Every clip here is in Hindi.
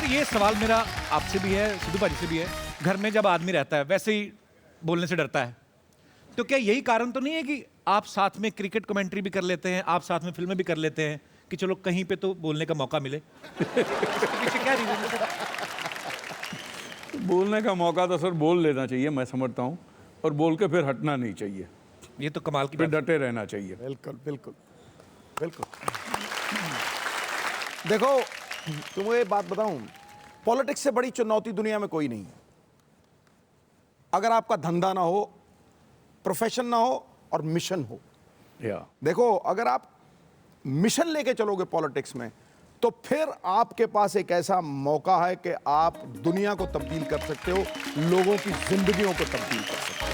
ये सवाल मेरा आपसे भी है, सिद्धू भाजी से भी है। घर में जब आदमी रहता है वैसे ही बोलने से डरता है, तो क्या यही कारण तो नहीं है कि आप साथ में क्रिकेट कमेंट्री भी कर लेते हैं, आप साथ में फिल्में भी कर लेते हैं कि चलो कहीं पे तो बोलने का मौका मिले? पीछे क्या रीजन है? बोलने का मौका तो सर बोल लेना चाहिए, मैं समझता हूँ, और बोल के फिर हटना नहीं चाहिए, ये तो कमाल की फिर बात है। डटे रहना चाहिए। बिल्कुल बिल्कुल बिल्कुल। देखो, तुम्हें एक बात बताऊं, पॉलिटिक्स से बड़ी चुनौती दुनिया में कोई नहीं है। अगर आपका धंधा ना हो, प्रोफेशन ना हो और मिशन हो। या देखो, अगर आप मिशन लेके चलोगे पॉलिटिक्स में, तो फिर आपके पास एक ऐसा मौका है कि आप दुनिया को तब्दील कर सकते हो, लोगों की जिंदगियों को तब्दील कर सकते हो।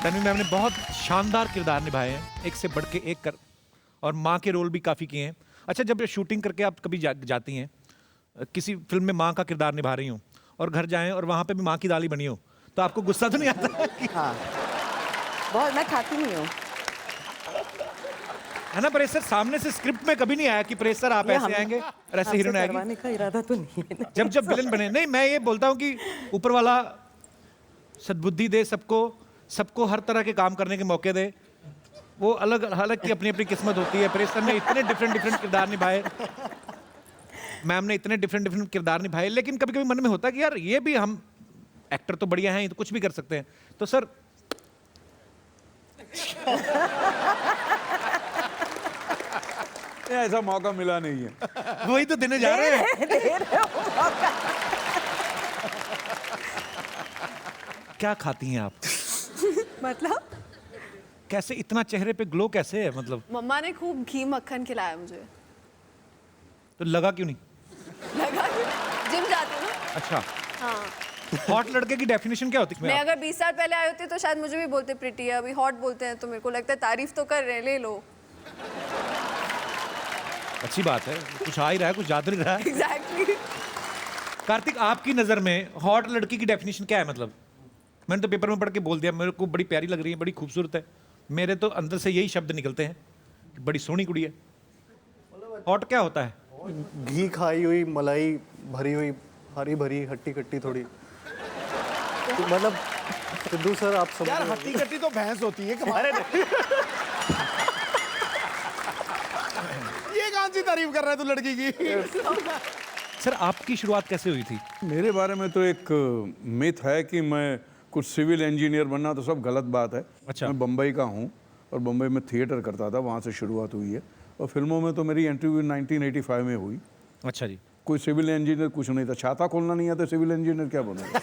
तन्वी मैम ने बहुत शानदार किरदार निभाए हैं, एक से बढ़ के एक कर, और माँ के रोल भी काफ़ी किए हैं। अच्छा, जब शूटिंग करके आप कभी जाती हैं, किसी फिल्म में माँ का किरदार निभा रही हूँ और घर जाएं और वहाँ पे भी माँ की दाल ही बनी हो, तो आपको गुस्सा तो नहीं आता? हाँ, बहुत, मैं खाती नहीं हूँ। है ना प्रेसर? सामने से स्क्रिप्ट में कभी नहीं आया कि प्रेसर आप ऐसे आएंगे और ऐसे हीरोइन आएगी? करवाने का इरादा तो नहीं है ना। जब विलन बने, नहीं मैं ये बोलता हूँ कि ऊपर वाला सद्बुद्धि दे सबको हर तरह के काम करने के मौके दे। वो अलग अलग की अपनी अपनी किस्मत होती है। प्रेसर ने इतने डिफरेंट किरदार निभाए, मैम ने इतने डिफरेंट किरदार निभाए, लेकिन कभी कभी मन में होता है कि यार ये भी, हम एक्टर तो बढ़िया हैं, ये तो कुछ भी कर सकते हैं। तो सर ऐसा मौका मिला नहीं है। वही तो देने जा रहे हैं। दे रहे हो मौका। क्या खाती हैं आप? मतलब कैसे इतना चेहरे पे ग्लो कैसे है? मतलब मम्मा ने खूब घी मक्खन खिलाया मुझे। तो लगा क्यों नहीं? लगा कि जिम जाती हूँ ना। अच्छा, हाँ, हॉट लड़के की डेफिनेशन क्या होती है? मैं अगर 20 साल पहले आई होती तो शायद मुझे भी बोलते प्रिटी है, अभी हॉट बोलते हैं, तो मेरे को लगता है तारीफ तो कर रहे हैं, ले लो। अच्छी बात है, कुछ आ ही रहा है, कुछ ज्यादा नहीं रहा है। एग्जैक्टली। कार्तिक, आपकी नजर में हॉट लड़की की डेफिनेशन क्या है? मतलब मैंने तो पेपर में पढ़ के बोल दिया, मेरे को बड़ी प्यारी लग रही है, बड़ी खूबसूरत है। मेरे तो अंदर से यही शब्द निकलते हैं कि बड़ी सोहनी कुड़ी है। हॉट क्या होता है? घी खाई हुई, मलाई भरी हुई, हरी भरी, हट्टी कट्टी थोड़ी, तो मतलब सिद्धू सर आप समझ यार, रहे हो। हट्टी कट्टी तो भैंस होती है। अरे ये कौन सी तारीफ कर रहा है तू लड़की की? सर आपकी शुरुआत कैसे हुई थी? मेरे बारे में तो एक मिथ है कि मैं कुछ सिविल इंजीनियर बनना, तो सब गलत बात है। अच्छा। मैं बम्बई का हूँ और बम्बई में थिएटर करता था, वहाँ से शुरुआत हुई है, और फिल्मों में तो मेरी एंट्री 1985 में हुई। अच्छा जी। कोई सिविल इंजीनियर कुछ नहीं था, छाता खोलना नहीं आता, सिविल इंजीनियर क्या बनेगा?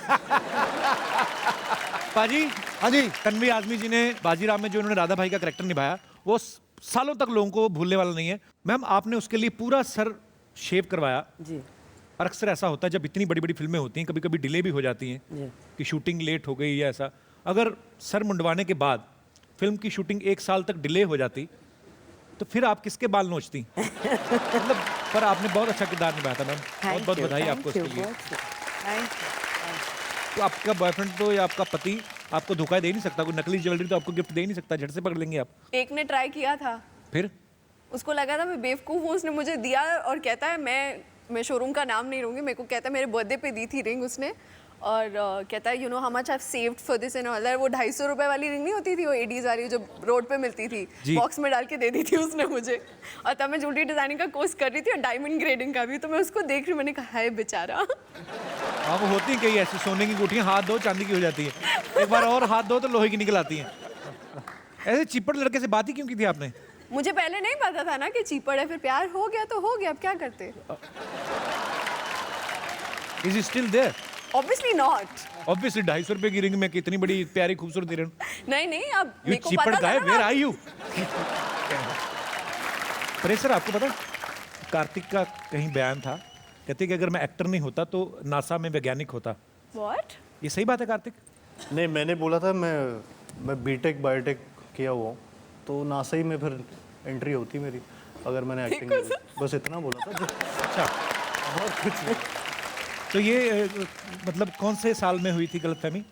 पाजी, हाँ जी। तन्वी आज़मी जी ने बाजीराव में जो उन्होंने राधा भाई का कैरेक्टर निभाया, वो सालों तक लोगों को भूलने वाला नहीं है। मैम, आपने उसके लिए पूरा सर शेव करवाया। जी और अक्सर ऐसा होता है जब इतनी बड़ी बड़ी फिल्में होती हैं, कभी कभी डिले भी हो जाती हैं जी। कि शूटिंग लेट हो गई या ऐसा। अगर सर मुंडवाने के बाद फिल्म की शूटिंग 1 साल तक डिले हो जाती, तो फिर आप किसके बाल नोचती? मतलब, पर आपने बहुत अच्छा किरदार निभाया था मैम, बहुत बहुत बधाई आपको उसके लिए। तो आपका बॉयफ्रेंड तो या आपका पति आपको धोखा दे नहीं सकता, कोई नकली ज्वेलरी तो आपको गिफ्ट दे नहीं सकता, झट से पकड़ लेंगे आप। एक ने ट्राई किया था, फिर उसको लगा था मैं बेवकूफ़ हूँ, उसने मुझे दिया और कहता है मैं शोरूम का नाम नहीं लूँगी, मेरे को कहता है मेरे बर्थडे पे दी थी रिंग उसने, और कहता है you know how much I have saved for this and all that. वो 250 रुपए वाली रिंग नहीं होती थी, वो एडीज वाली जो रोड पे मिलती थी, बॉक्स में डाल के दे दी थी उसने मुझे। और तब मैं ज्वेलरी डिजाइनिंग का कोर्स कर रही थी और डायमंड ग्रेडिंग का भी, तो मैं उसको देख रही हूँ, मैंने कहा है बेचारा। हाँ, वो होती हैं कई ऐसी सोने की गुठियाँ, हाथ दो चांदी की हो जाती है, एक बार और हाथ दो तो लोहे की निकल आती हैं। ऐसे चिपड़ लड़के से बात ही क्यों की थी आपने? मुझे पहले नहीं पता था ना कि चीपड़ है, फिर प्यार हो गया तो हो गया, अब क्या करते। Is he still there? Obviously not. Obviously 250 रुपए की रिंग में कितनी बड़ी प्यारी खूबसूरत हिरण। नहीं, अब यू मेरे को चिपड़ पता गाय, था वेयर ना। Are you? प्रेसर, आपको पता है कार्तिक का कहीं बयान था, कहते कि अगर मैं एक्टर नहीं होता तो नासा में वैज्ञानिक होता। What? ये सही बात है कार्तिक? नहीं, मैंने बोला था मैं बीटेक बायोटेक किया हुआ हूँ, तो नासा ही में फिर एंट्री होती मेरी अगर मैंने एक्टिंग की। बस इतना बोला था। अच्छा, और कुछ नहीं। तो ये मतलब कौन से साल में हुई थी गलतफहमी?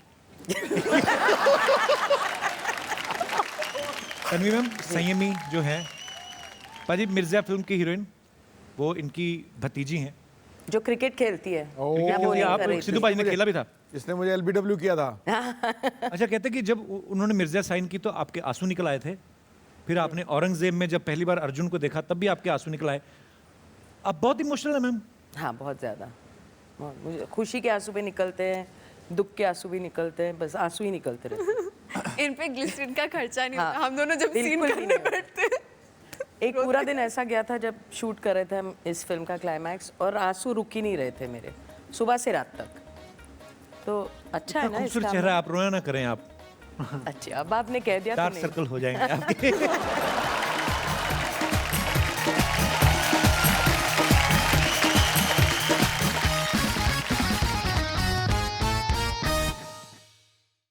तन्वी मैम, संयमी जो है पाजी, मिर्जा फिल्म की हीरोइन, वो इनकी भतीजी हैं। जो क्रिकेट खेलती है। क्रिकेट मैं वो खेलती है, नहीं आप कर रही सिद्धू थी। पाजी ने खेला भी था। इसने मुझे LBW किया था। अच्छा, कहते हैं कि जब उन्होंने मिर्जा साइन की तो आपके आंसू निकल आए थे, फिर आपने औरंगजेब में जब पहली बार अर्जुन को देखा तब भी आपके आंसू निकल आए। आप बहुत इमोशनल है मैम। हाँ, बहुत ज़्यादा। मुझे खुशी के आंसू भी निकलते हैं, दुख के आंसू भी निकलते हैं, बस आंसू ही निकलते रहते हैं। इन पे ग्लिसरीन का खर्चा नहीं हाँ, होता, हम दोनों जब सीन बिल्कुल भी करने नहीं होता। बैठते हैं। एक पूरा दिन ऐसा गया था जब शूट कर रहे थे हम इस फिल्म का क्लाइमैक्स, और आंसू रुक ही नहीं रहे थे मेरे, सुबह से रात तक। तो अच्छा है ना खूबसूरत इसका। चेहरा, आप रोया ना करें आप, अच्छा, अब आपने कह दिया तो डार्क नहीं। सर्कल हो जाएंगे आपके।